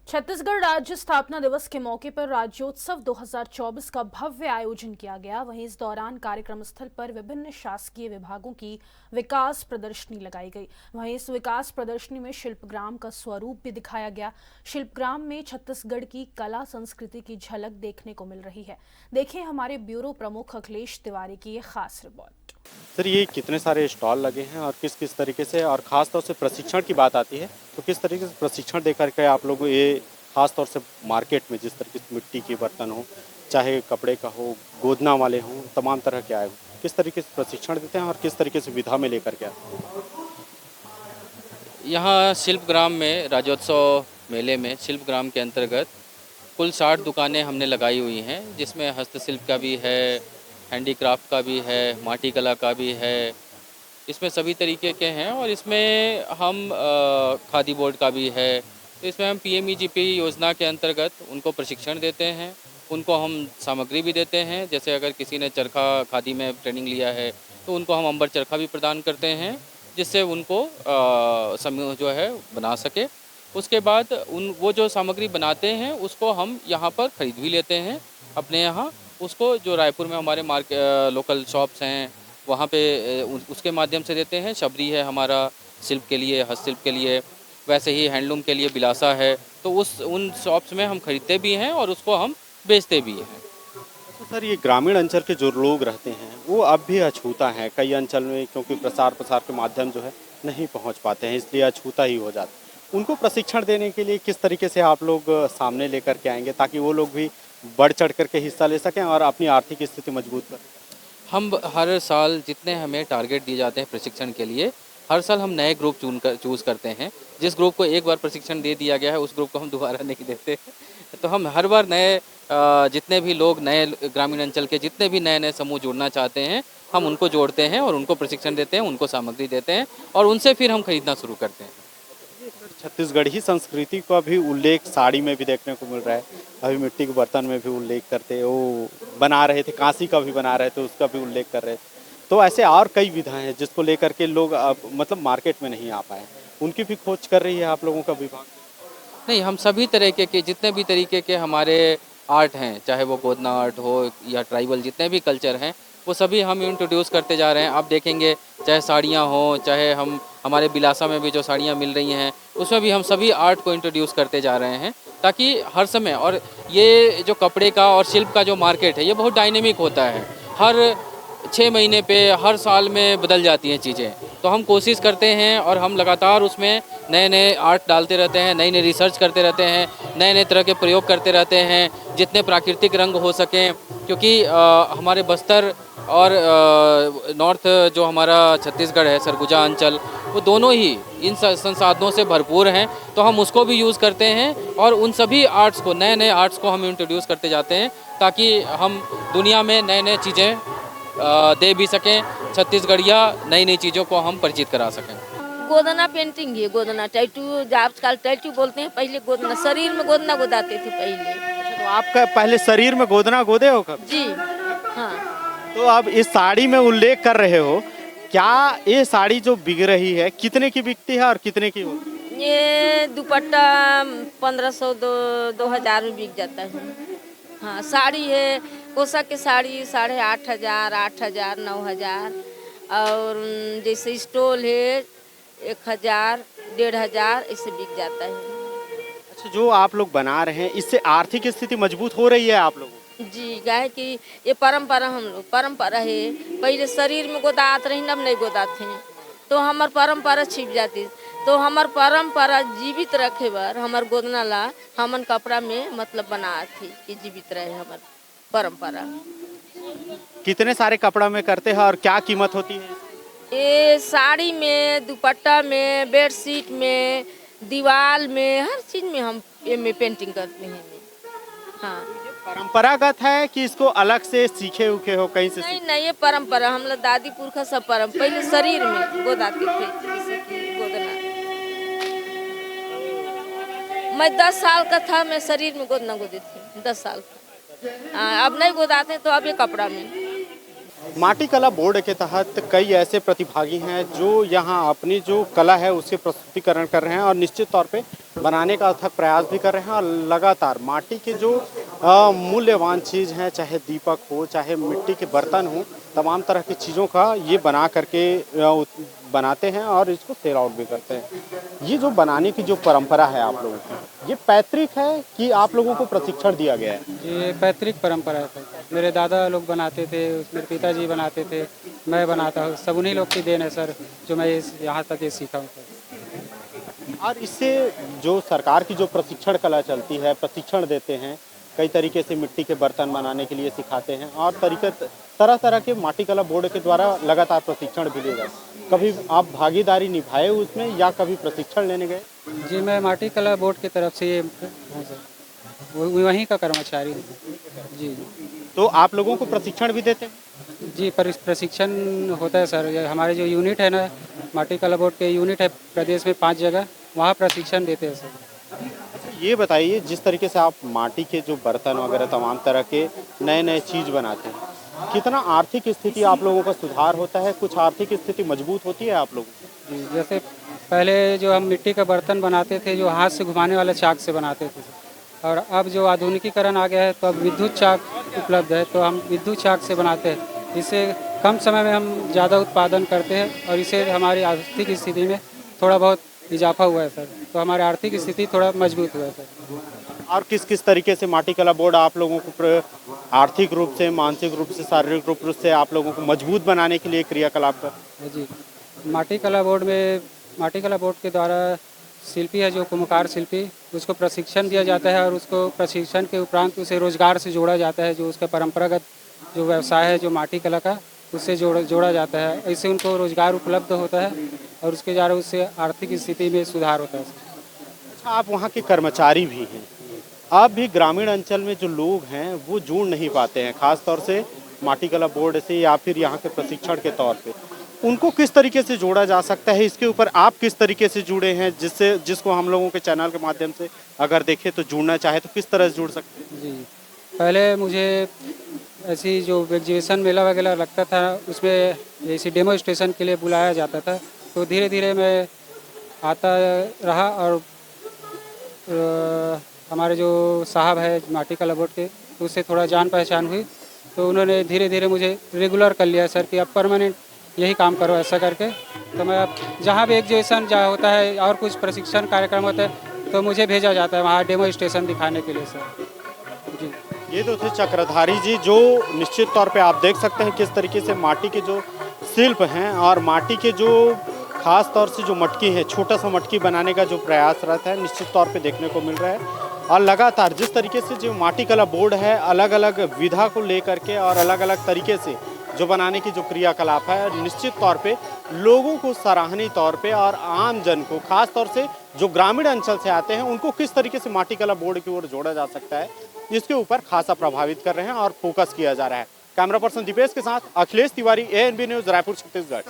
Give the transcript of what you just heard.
छत्तीसगढ़ राज्य स्थापना दिवस के मौके पर राज्योत्सव 2024 का भव्य आयोजन किया गया। वहीं इस दौरान कार्यक्रम स्थल पर विभिन्न शासकीय विभागों की विकास प्रदर्शनी लगाई गई। वहीं इस विकास प्रदर्शनी में शिल्पग्राम का स्वरूप भी दिखाया गया। शिल्पग्राम में छत्तीसगढ़ की कला संस्कृति की झलक देखने को मिल रही है। देखें हमारे ब्यूरो प्रमुख अखिलेश तिवारी की ये खास रिपोर्ट। सर, ये कितने सारे स्टॉल लगे हैं और किस किस तरीके से, और ख़ास तौर से प्रशिक्षण की बात आती है तो किस तरीके से प्रशिक्षण दे करके आप लोग ये ख़ास तौर से मार्केट में जिस तरीके से मिट्टी के बर्तन हो, चाहे कपड़े का हो, गोदना वाले हों, तमाम तरह के आए हो, किस तरीके से प्रशिक्षण देते हैं और किस तरीके से विधा में लेकर के आते हैं? यहाँ शिल्पग्राम में राज्योत्सव मेले में शिल्पग्राम के अंतर्गत कुल 60 दुकानें हमने लगाई हुई हैं, जिसमें हस्तशिल्प का भी है, हैंडीक्राफ्ट का भी है, माटी कला का भी है। इसमें सभी तरीके के हैं और इसमें हम खादी बोर्ड का भी है। तो इसमें हम पीएमईजीपी योजना के अंतर्गत उनको प्रशिक्षण देते हैं, उनको हम सामग्री भी देते हैं। जैसे अगर किसी ने चरखा खादी में ट्रेनिंग लिया है तो उनको हम अंबर चरखा भी प्रदान करते हैं, जिससे उनको समूह जो है बना सके। उसके बाद वो जो सामग्री बनाते हैं उसको हम यहाँ पर ख़रीद भी लेते हैं अपने यहाँ। उसको जो रायपुर में हमारे लोकल शॉप्स हैं वहाँ पे उसके माध्यम से देते हैं। शबरी है हमारा शिल्प के लिए, हस्तशिल्प के लिए, वैसे ही हैंडलूम के लिए बिलासा है। तो उन शॉप्स में हम खरीदते भी हैं और उसको हम बेचते भी हैं। तो सर, ये ग्रामीण अंचल के जो लोग रहते हैं वो अब भी अछूता हैं कई अंचल में, क्योंकि प्रसार के माध्यम जो है नहीं पहुँच पाते हैं, इसलिए अछूता ही हो जाता है। उनको प्रशिक्षण देने के लिए किस तरीके से आप लोग सामने लेकर के आएंगे ताकि वो लोग भी बढ़ चढ़ करके हिस्सा ले सकें और अपनी आर्थिक स्थिति मजबूत करें? हम हर साल जितने हमें टारगेट दिए जाते हैं प्रशिक्षण के लिए, हर साल हम नए ग्रुप चूज़ करते हैं। जिस ग्रुप को एक बार प्रशिक्षण दे दिया गया है उस ग्रुप को हम दोबारा नहीं देते। तो हम हर बार नए जितने भी लोग नए ग्रामीण अंचल के जितने भी नए समूह जुड़ना चाहते हैं, हम उनको जोड़ते हैं और उनको प्रशिक्षण देते हैं, उनको सामग्री देते हैं और उनसे फिर हम खरीदना शुरू करते हैं। छत्तीसगढ़ी संस्कृति का भी उल्लेख साड़ी में भी देखने को मिल रहा है। अभी मिट्टी के बर्तन में भी उल्लेख करते वो बना रहे थे, कांसी का भी बना रहे थे, उसका भी उल्लेख कर रहे थे। तो ऐसे और कई विधाएं हैं जिसको लेकर के लोग अब मतलब मार्केट में नहीं आ पाए, उनकी भी खोज कर रही है आप लोगों का विभाग? नहीं, हम सभी तरीके के जितने भी तरीके के हमारे आर्ट हैं, चाहे वो गोदना आर्ट हो या ट्राइबल जितने भी कल्चर हैं, वो सभी हम इंट्रोड्यूस करते जा रहे हैं। आप देखेंगे चाहे साड़ियाँ हों, चाहे हमारे बिलासा में भी जो साड़ियाँ मिल रही हैं उसमें भी हम सभी आर्ट को इंट्रोड्यूस करते जा रहे हैं, ताकि हर समय, और ये जो कपड़े का और शिल्प का जो मार्केट है ये बहुत डायनेमिक होता है। हर 6 महीने पे, हर साल में बदल जाती हैं चीज़ें। तो हम कोशिश करते हैं और हम लगातार उसमें नए नए आर्ट डालते रहते हैं, नई नई रिसर्च करते रहते हैं, नए नए तरह के प्रयोग करते रहते हैं, जितने प्राकृतिक रंग हो सकें। क्योंकि हमारे बस्तर और नॉर्थ जो हमारा छत्तीसगढ़ है, सरगुजा अंचल, वो दोनों ही इन संसाधनों से भरपूर हैं। तो हम उसको भी यूज़ करते हैं और उन सभी आर्ट्स को, नए नए आर्ट्स को हम इंट्रोड्यूस करते जाते हैं, ताकि हम दुनिया में नए नए चीज़ें दे भी सकें। छत्तीसगढ़िया नई नई चीज़ों को हम परिचित करा सकें। गोदना पेंटिंग है, गोदना टैटू, आजकल टैटू बोलते हैं, पहले गोदना शरीर में गोदना गोदाते थे पहले। तो आपका पहले शरीर में गोदना गोदे हो कब? जी हाँ। तो अब इस साड़ी में उल्लेख कर रहे हो, क्या ये साड़ी जो बिक रही है कितने की बिकती है और कितने की होती है? ये दुपट्टा 1500 2000 में बिक जाता है। हाँ, साड़ी है, कोसा की साड़ी 8500, 8000, 9000, और जैसे स्टोल है 1000, 1500 ऐसे बिक जाता है। अच्छा, जो आप लोग बना रहे हैं इससे आर्थिक स्थिति मजबूत हो रही है आप लोगों की? जी, गाय की ये परंपरा, हम लोग परंपरा है। पहले शरीर में गोदात रही, अब नहीं गोदाते हैं, तो हमार परंपरा छिप जाती। तो हमार परंपरा जीवित रखे बर हमार गोदना ला हमन कपड़ा में मतलब बनात थी कि जीवित रहे हमार परंपरा। कितने सारे कपड़ा में करते हैं और क्या कीमत होती है? ये साड़ी में, दुपट्टा में, बेडशीट में, दीवार में, हर चीज में हम ये में पेंटिंग करते हैं। हाँ, परंपरागत है कि इसको अलग से सीखे उखे हो कहीं से? नहीं नहीं, ये परंपरा हम लोग दादी पुरखा सब परंपरा, पहले शरीर में गोदाते थे, जैसे कि गोदना। मैं 10 साल का था, मैं शरीर में गोदना गोदी थी 10 साल का। अब नहीं गोदाते, तो अब ये कपड़ा में। माटी कला बोर्ड के तहत कई ऐसे प्रतिभागी हैं जो यहाँ अपनी जो कला है उसके प्रस्तुतिकरण कर रहे हैं और निश्चित तौर पे बनाने का अथक प्रयास भी कर रहे हैं और लगातार माटी के जो मूल्यवान चीज़ हैं, चाहे दीपक हो, चाहे मिट्टी के बर्तन हो, तमाम तरह की चीज़ों का ये बना करके बनाते हैं और इसको सेल आउट भी करते हैं। ये जो बनाने की जो परंपरा है आप लोगों की, ये पैतृक है कि आप लोगों को प्रशिक्षण दिया गया है? ये पैतृक परंपरा है। मेरे दादा लोग बनाते थे, मेरे पिताजी बनाते थे, मैं बनाता हूँ, सब उन्हीं लोग की देन है सर, जो मैं यहाँ तक ये सीखा हूँ सर। और इससे जो सरकार की जो प्रशिक्षण कला चलती है, प्रशिक्षण देते हैं, कई तरीके से मिट्टी के बर्तन बनाने के लिए सिखाते हैं और तरह तरह के माटी कला बोर्ड के द्वारा लगातार प्रशिक्षण भी लिए जाते हैं। कभी आप भागीदारी निभाए उसमें या कभी प्रशिक्षण लेने गए? जी, मैं माटी कला बोर्ड की तरफ से ये हूँ सर, वहीं का कर्मचारी हूँ। जी तो आप लोगों को प्रशिक्षण भी देते हैं? जी, प्रशिक्षण होता है सर। ये हमारे जो यूनिट है ना, माटी कला बोर्ड के यूनिट है प्रदेश में 5 जगह, वहाँ प्रशिक्षण देते हैं सर। ये बताइए, जिस तरीके से आप माटी के जो बर्तन वगैरह तमाम तरह के नए नए चीज़ बनाते हैं, कितना आर्थिक स्थिति आप लोगों का सुधार होता है? कुछ आर्थिक स्थिति मजबूत होती है आप लोगों की? जी, जैसे पहले जो हम मिट्टी का बर्तन बनाते थे, जो हाथ से घुमाने वाले चाक से बनाते थे, और अब जो आधुनिकीकरण आ गया है तो अब विद्युत चाक उपलब्ध है, तो हम विद्युत चाक से बनाते हैं। इससे कम समय में हम ज़्यादा उत्पादन करते हैं और इससे हमारी आर्थिक स्थिति में थोड़ा बहुत इजाफा हुआ है सर, तो हमारी आर्थिक स्थिति थोड़ा मजबूत हुआ है सर। और किस किस तरीके से माटी कला बोर्ड आप लोगों को आर्थिक रूप से, मानसिक रूप से, शारीरिक रूप से आप लोगों को मजबूत बनाने के लिए क्रियाकलाप कर? जी, माटी कला बोर्ड के द्वारा शिल्पी है जो कुम्हार शिल्पी, उसको प्रशिक्षण दिया जाता है और उसको प्रशिक्षण के उपरांत उसे रोजगार से जोड़ा जाता है। जो उसका परंपरागत जो व्यवसाय है जो माटी कला का, उससे जोड़ा जाता है। इससे उनको रोजगार उपलब्ध होता है और उसके द्वारा उससे आर्थिक स्थिति में सुधार होता है। अच्छा, आप वहाँ के कर्मचारी भी हैं, आप भी ग्रामीण अंचल में जो लोग हैं वो जुड़ नहीं पाते हैं, खास तौर से माटी कला बोर्ड से या फिर यहाँ के प्रशिक्षण के तौर पे, उनको किस तरीके से जोड़ा जा सकता है? इसके ऊपर आप किस तरीके से जुड़े हैं, जिसको हम लोगों के चैनल के माध्यम से अगर देखें तो जुड़ना चाहे तो किस तरह से जुड़ सकते हैं? जी, पहले मुझे ऐसी जो एग्जीबिशन मेला वगैरह लगता था उसमें ऐसी डेमो स्टेशन के लिए बुलाया जाता था, तो धीरे धीरे मैं आता रहा और हमारे जो साहब है माटी कला बोर्ड के, तो उससे थोड़ा जान पहचान हुई, तो उन्होंने धीरे धीरे मुझे रेगुलर कर लिया सर कि अब परमानेंट यही काम करो ऐसा करके। तो मैं अब जहाँ भी एग्जीबिशन जहाँ होता है और कुछ प्रशिक्षण कार्यक्रम होता है तो मुझे भेजा जाता है वहाँ डेमो स्टेशन दिखाने के लिए सर। जी, ये तो थे चक्रधारी जी, जो निश्चित तौर पे आप देख सकते हैं किस तरीके से माटी के जो शिल्प हैं और माटी के जो खास तौर से जो मटकी है, छोटा सा मटकी बनाने का जो प्रयासरत है, निश्चित तौर पे देखने को मिल रहा है। और लगातार जिस तरीके से जो माटी कला बोर्ड है अलग अलग विधा को लेकर के और अलग अलग तरीके से जो बनाने की जो क्रियाकलाप है, निश्चित तौर पे लोगों को सराहनीय तौर पे और आम जन को, खास तौर से जो ग्रामीण अंचल से आते हैं, उनको किस तरीके से माटी कला बोर्ड की ओर जोड़ा जा सकता है, इसके ऊपर खासा प्रभावित कर रहे हैं और फोकस किया जा रहा है। कैमरा पर्सन दीपेश के साथ अखिलेश तिवारी, ANB न्यूज़, रायपुर, छत्तीसगढ़।